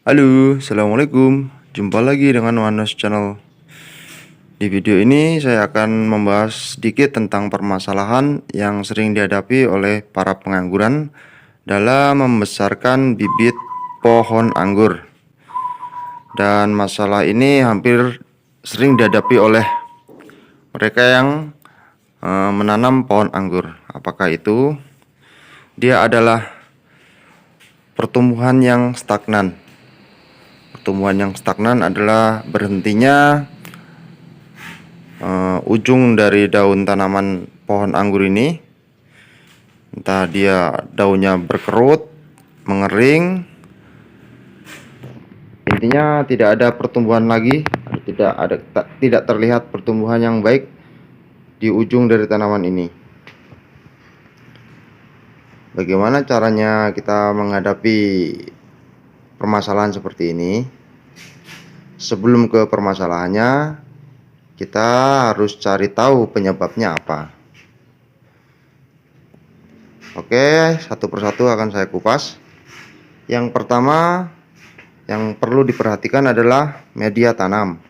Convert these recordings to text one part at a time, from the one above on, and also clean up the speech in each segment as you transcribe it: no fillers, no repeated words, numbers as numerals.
Halo, assalamualaikum. Jumpa lagi dengan Wanos Channel. Di video ini saya akan membahas sedikit tentang permasalahan yang sering dihadapi oleh para pengangguran dalam membesarkan bibit pohon anggur. Dan masalah ini hampir sering dihadapi oleh mereka yang menanam pohon anggur. Apakah itu? Dia adalah pertumbuhan yang stagnan. Pertumbuhan yang stagnan adalah berhentinya ujung dari daun tanaman pohon anggur ini, entah dia daunnya berkerut, mengering, intinya tidak ada pertumbuhan lagi, tidak terlihat pertumbuhan yang baik di ujung dari tanaman ini. Bagaimana caranya kita menghadapi permasalahan seperti ini? Sebelum ke permasalahannya, kita harus cari tahu penyebabnya apa. Oke, satu persatu akan saya kupas. Yang pertama yang perlu diperhatikan adalah media tanam.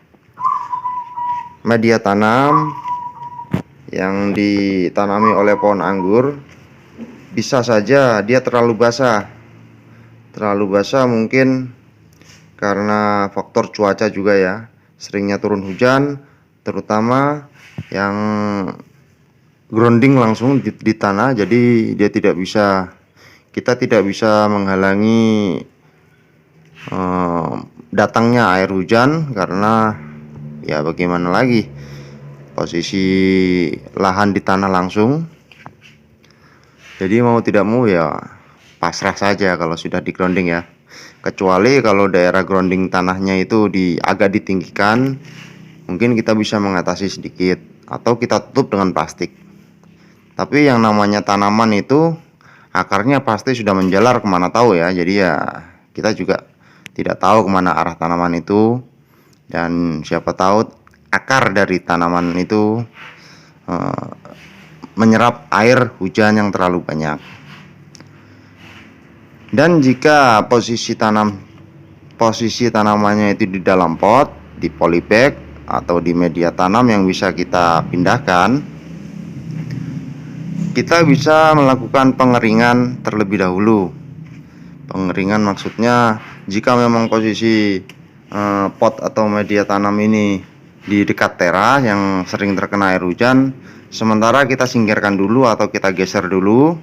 Media tanam yang ditanami oleh pohon anggur bisa saja dia terlalu basah. Terlalu basah mungkin karena faktor cuaca juga ya. Seringnya turun hujan, terutama yang grounding langsung di tanah, jadi kita tidak bisa menghalangi datangnya air hujan, karena ya bagaimana lagi, posisi lahan di tanah langsung. Jadi mau tidak mau ya pasrah saja kalau sudah di grounding ya. Kecuali kalau daerah grounding tanahnya itu agak ditinggikan, mungkin kita bisa mengatasi sedikit atau kita tutup dengan plastik. Tapi yang namanya tanaman itu akarnya pasti sudah menjalar kemana tahu ya. Jadi ya kita juga tidak tahu kemana arah tanaman itu, dan siapa tahu akar dari tanaman itu menyerap air hujan yang terlalu banyak. Dan jika posisi tanamannya itu di dalam pot, di polybag atau di media tanam yang bisa kita pindahkan, kita bisa melakukan pengeringan terlebih dahulu. Pengeringan maksudnya jika memang posisi pot atau media tanam ini di dekat teras yang sering terkena air hujan, sementara kita singkirkan dulu atau kita geser dulu,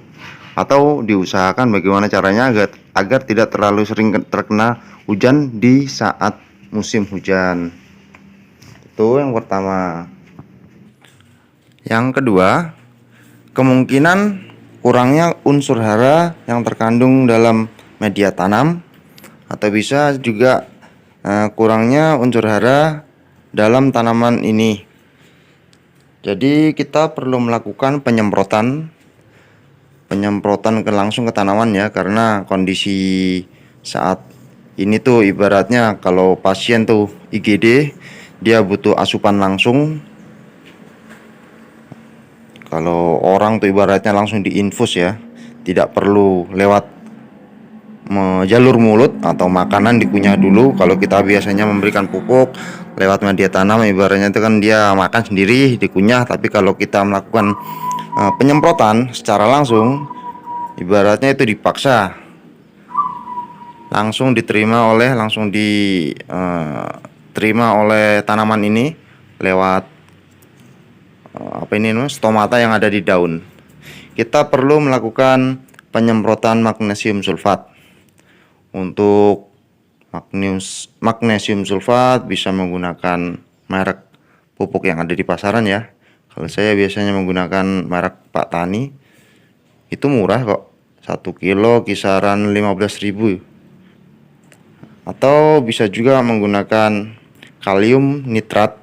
atau diusahakan bagaimana caranya agar tidak terlalu sering terkena hujan di saat musim hujan. Itu yang pertama. Yang kedua, kemungkinan kurangnya unsur hara yang terkandung dalam media tanam, atau bisa juga kurangnya unsur hara dalam tanaman ini. Jadi kita perlu melakukan penyemprotan langsung ke tanaman ya, karena kondisi saat ini tuh ibaratnya kalau pasien tuh IGD, dia butuh asupan langsung. Kalau orang tuh ibaratnya langsung diinfus ya, tidak perlu lewat jalur mulut atau makanan dikunyah dulu. Kalau kita biasanya memberikan pupuk lewat media tanam, ibaratnya itu kan dia makan sendiri dikunyah. Tapi kalau kita melakukan penyemprotan secara langsung, ibaratnya itu dipaksa, langsung diterima oleh tanaman ini lewat stomata yang ada di daun. Kita perlu melakukan penyemprotan magnesium sulfat. Untuk magnesium sulfat bisa menggunakan merek pupuk yang ada di pasaran ya. Kalau saya biasanya menggunakan merek Pak Tani, itu murah kok, 1 kilo kisaran 15.000. Atau bisa juga menggunakan kalium nitrat.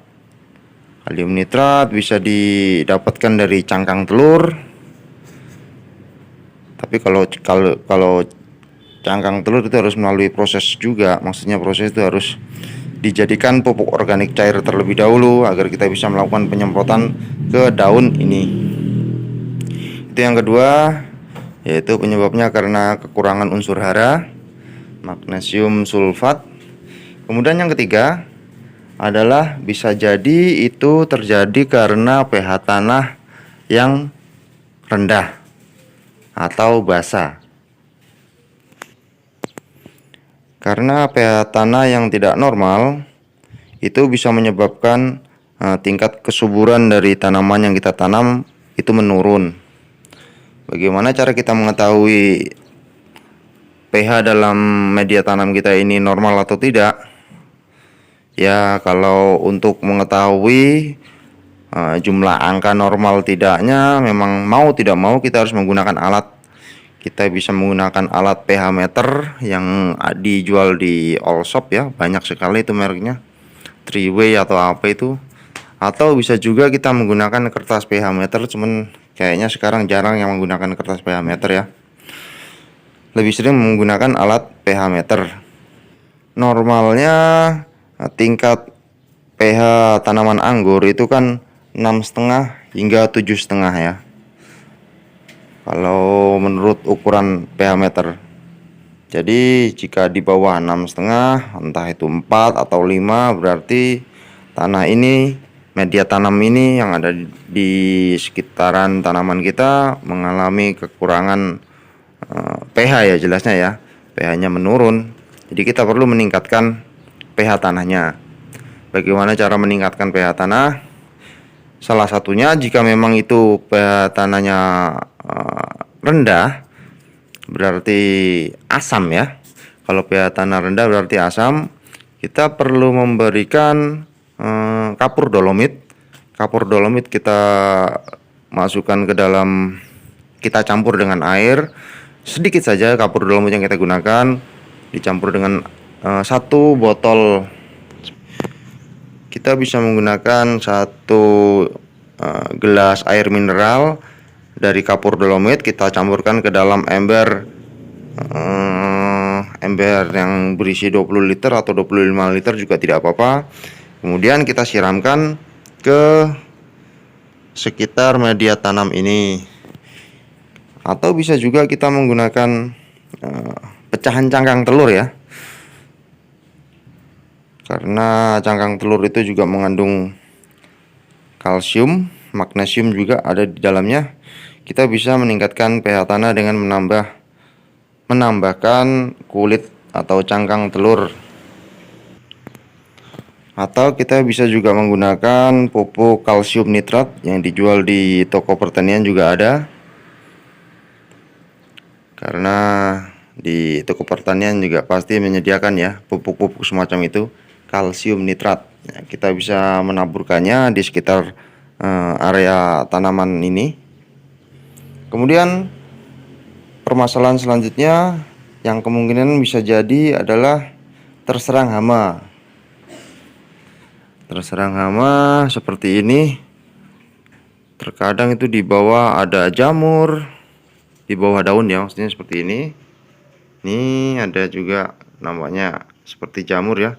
Kalium nitrat bisa didapatkan dari cangkang telur. Tapi kalau cangkang telur itu harus melalui proses juga. Maksudnya proses itu harus dijadikan pupuk organik cair terlebih dahulu agar kita bisa melakukan penyemprotan ke daun ini. Itu yang kedua, yaitu penyebabnya karena kekurangan unsur hara. magnesium sulfat. Kemudian yang ketiga adalah bisa jadi itu terjadi karena pH tanah yang rendah atau basa. Karena pH tanah yang tidak normal itu bisa menyebabkan tingkat kesuburan dari tanaman yang kita tanam itu menurun. Bagaimana cara kita mengetahui pH dalam media tanam kita ini normal atau tidak? Ya, kalau untuk mengetahui jumlah angka normal tidaknya, memang mau tidak mau kita harus menggunakan alat. Kita bisa menggunakan alat pH meter yang dijual di all shop ya, banyak sekali itu mereknya, 3-way atau apa itu. Atau bisa juga kita menggunakan kertas pH meter, cuman kayaknya sekarang jarang yang menggunakan kertas pH meter ya. Lebih sering menggunakan alat pH meter. Normalnya tingkat pH tanaman anggur itu kan 6,5 hingga 7,5 ya, kalau menurut ukuran pH meter. Jadi jika di bawah 6,5, entah itu 4 atau 5, berarti tanah ini, media tanam ini yang ada di sekitaran tanaman kita mengalami kekurangan pH ya, jelasnya ya, pH-nya menurun. Jadi kita perlu meningkatkan pH tanahnya. Bagaimana cara meningkatkan pH tanah? Salah satunya jika memang itu pH tanahnya rendah, berarti asam ya. Kalau pH tanah rendah berarti asam. Kita perlu memberikan kapur dolomit. Kapur dolomit kita masukkan ke dalam, kita campur dengan air. Sedikit saja kapur dolomit yang kita gunakan, dicampur dengan 1 botol. Kita bisa menggunakan 1 gelas air mineral dari kapur dolomit, kita campurkan ke dalam ember yang berisi 20 liter atau 25 liter juga tidak apa-apa. Kemudian kita siramkan ke sekitar media tanam ini. Atau bisa juga kita menggunakan pecahan cangkang telur ya, karena cangkang telur itu juga mengandung kalsium, magnesium juga ada di dalamnya. Kita bisa meningkatkan pH tanah dengan menambahkan kulit atau cangkang telur. Atau kita bisa juga menggunakan pupuk kalsium nitrat yang dijual di toko pertanian juga ada. Karena di toko pertanian juga pasti menyediakan ya pupuk-pupuk semacam itu, kalsium nitrat. Ya, kita bisa menaburkannya di sekitar area tanaman ini. Kemudian permasalahan selanjutnya yang kemungkinan bisa jadi adalah terserang hama. Terserang hama seperti ini. Terkadang itu di bawah ada jamur, di bawah daun ya, maksudnya seperti ini. Ini ada juga namanya seperti jamur ya,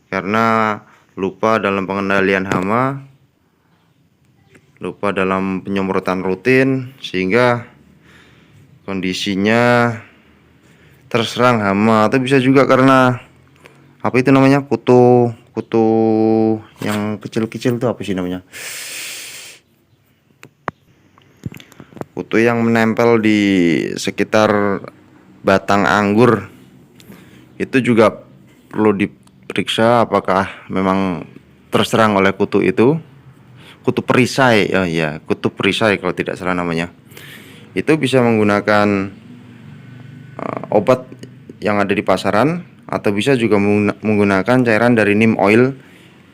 karena lupa dalam pengendalian hama, lupa dalam penyemprotan rutin, sehingga kondisinya terserang hama. Atau bisa juga karena apa itu namanya, kutu yang kecil-kecil itu apa sih namanya, kutu yang menempel di sekitar batang anggur. Itu juga perlu diperiksa apakah memang terserang oleh kutu itu, kutu perisai. Oh ya, kutu perisai kalau tidak salah namanya. Itu bisa menggunakan obat yang ada di pasaran, atau bisa juga menggunakan cairan dari neem oil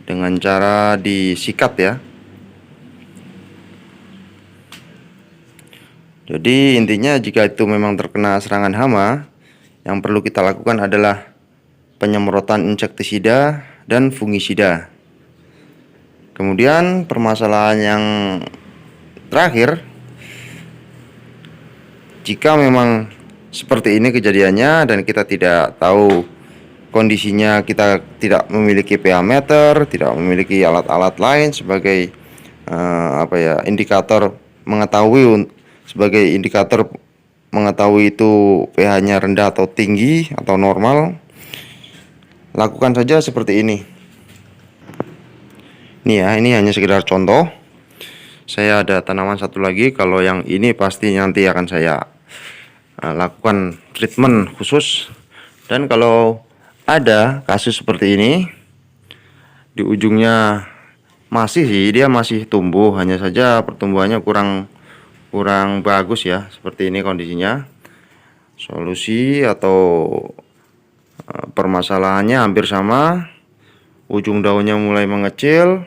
dengan cara disikat ya. Jadi intinya jika itu memang terkena serangan hama, yang perlu kita lakukan adalah penyemprotan insektisida dan fungisida. Kemudian permasalahan yang terakhir, jika memang seperti ini kejadiannya dan kita tidak tahu kondisinya, kita tidak memiliki pH meter, tidak memiliki alat-alat lain sebagai indikator mengetahui, sebagai indikator mengetahui itu pH-nya rendah atau tinggi atau normal, lakukan saja seperti ini. Ini ya, ini hanya sekedar contoh. Saya ada tanaman satu lagi, kalau yang ini pasti nanti akan saya lakukan treatment khusus. Dan kalau ada kasus seperti ini, di ujungnya masih sih, dia masih tumbuh, hanya saja pertumbuhannya kurang bagus ya, seperti ini kondisinya. Solusi atau permasalahannya hampir sama. Ujung daunnya mulai mengecil,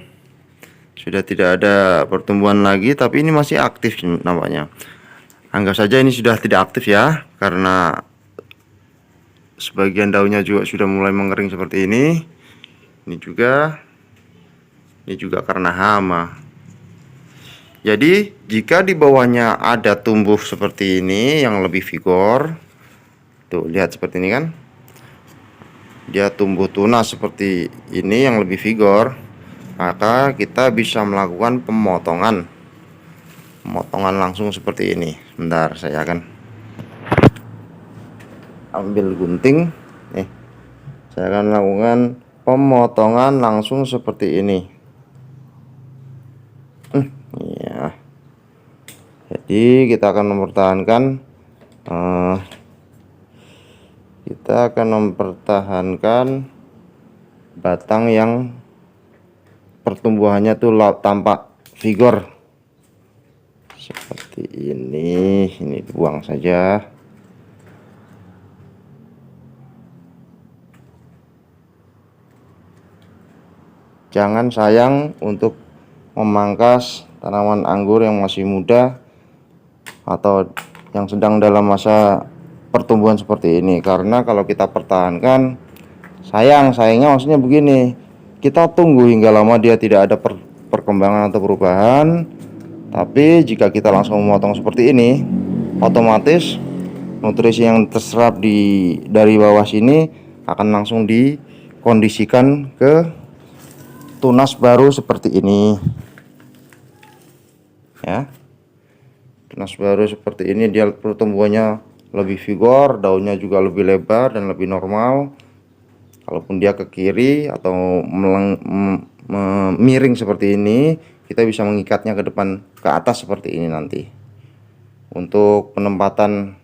sudah tidak ada pertumbuhan lagi, tapi ini masih aktif nampaknya. Anggap saja ini sudah tidak aktif ya, karena sebagian daunnya juga sudah mulai mengering seperti ini. Ini juga karena hama. Jadi jika di bawahnya ada tumbuh seperti ini yang lebih vigor, tuh lihat seperti ini kan, dia tumbuh tunas seperti ini yang lebih vigor, maka kita bisa melakukan pemotongan langsung seperti ini. Bentar, saya akan ambil gunting nih. Saya akan lakukan pemotongan langsung seperti ini. Ya. Jadi kita akan mempertahankan batang yang pertumbuhannya tuh tampak vigor seperti ini. Ini dibuang saja. Jangan sayang untuk memangkas tanaman anggur yang masih muda atau yang sedang dalam masa pertumbuhan seperti ini, karena kalau kita pertahankan, sayangnya maksudnya begini, kita tunggu hingga lama dia tidak ada perkembangan atau perubahan. Tapi jika kita langsung memotong seperti ini, otomatis nutrisi yang terserap dari bawah sini akan langsung dikondisikan ke tunas baru seperti ini ya. Tunas baru seperti ini, dia pertumbuhannya lebih vigor, daunnya juga lebih lebar dan lebih normal. Kalaupun dia ke kiri atau miring seperti ini, kita bisa mengikatnya ke depan, ke atas seperti ini nanti. Untuk penempatan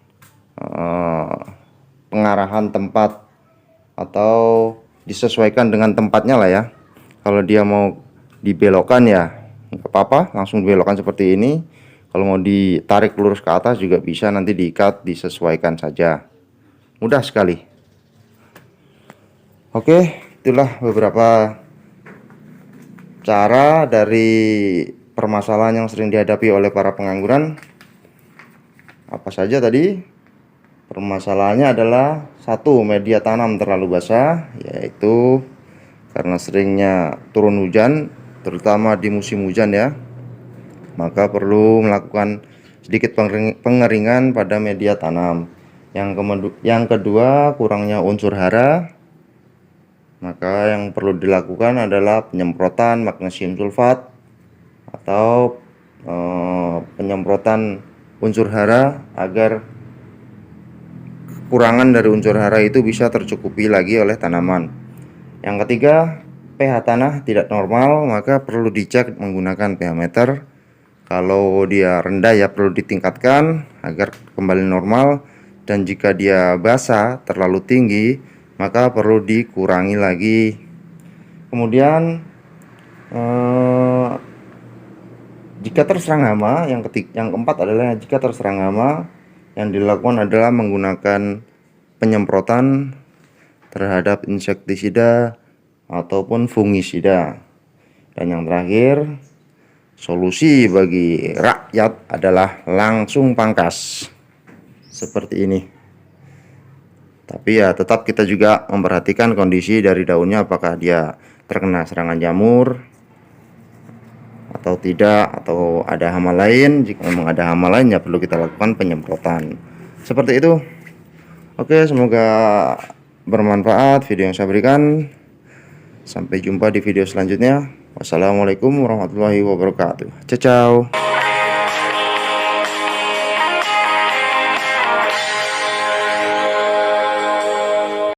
pengarahan tempat atau disesuaikan dengan tempatnya lah ya. Kalau dia mau dibelokkan ya nggak apa-apa, langsung dibelokkan seperti ini. Kalau mau ditarik lurus ke atas juga bisa, nanti diikat, disesuaikan saja. Mudah sekali. Oke, itulah beberapa cara dari permasalahan yang sering dihadapi oleh para pengangguran. Apa saja tadi? Permasalahannya adalah satu, media tanam terlalu basah, yaitu karena seringnya turun hujan, terutama di musim hujan ya. Maka perlu melakukan sedikit pengeringan pada media tanam. Yang kedua, kurangnya unsur hara. Maka yang perlu dilakukan adalah penyemprotan magnesium sulfat atau penyemprotan unsur hara agar kekurangan dari unsur hara itu bisa tercukupi lagi oleh tanaman. Yang ketiga, pH tanah tidak normal, maka perlu dicek menggunakan pH meter. Kalau dia rendah ya perlu ditingkatkan agar kembali normal, dan jika dia basah terlalu tinggi maka perlu dikurangi lagi. Kemudian jika terserang hama, yang keempat adalah jika terserang hama, yang dilakukan adalah menggunakan penyemprotan terhadap insektisida ataupun fungisida. Dan yang terakhir, solusi bagi rakyat adalah langsung pangkas seperti ini. Tapi ya tetap kita juga memperhatikan kondisi dari daunnya, apakah dia terkena serangan jamur atau tidak, atau ada hama lain. Jika memang ada hama lain ya perlu kita lakukan penyemprotan seperti itu. Oke, semoga bermanfaat video yang saya berikan. Sampai jumpa di video selanjutnya. Wassalamualaikum warahmatullahi wabarakatuh. Ciao.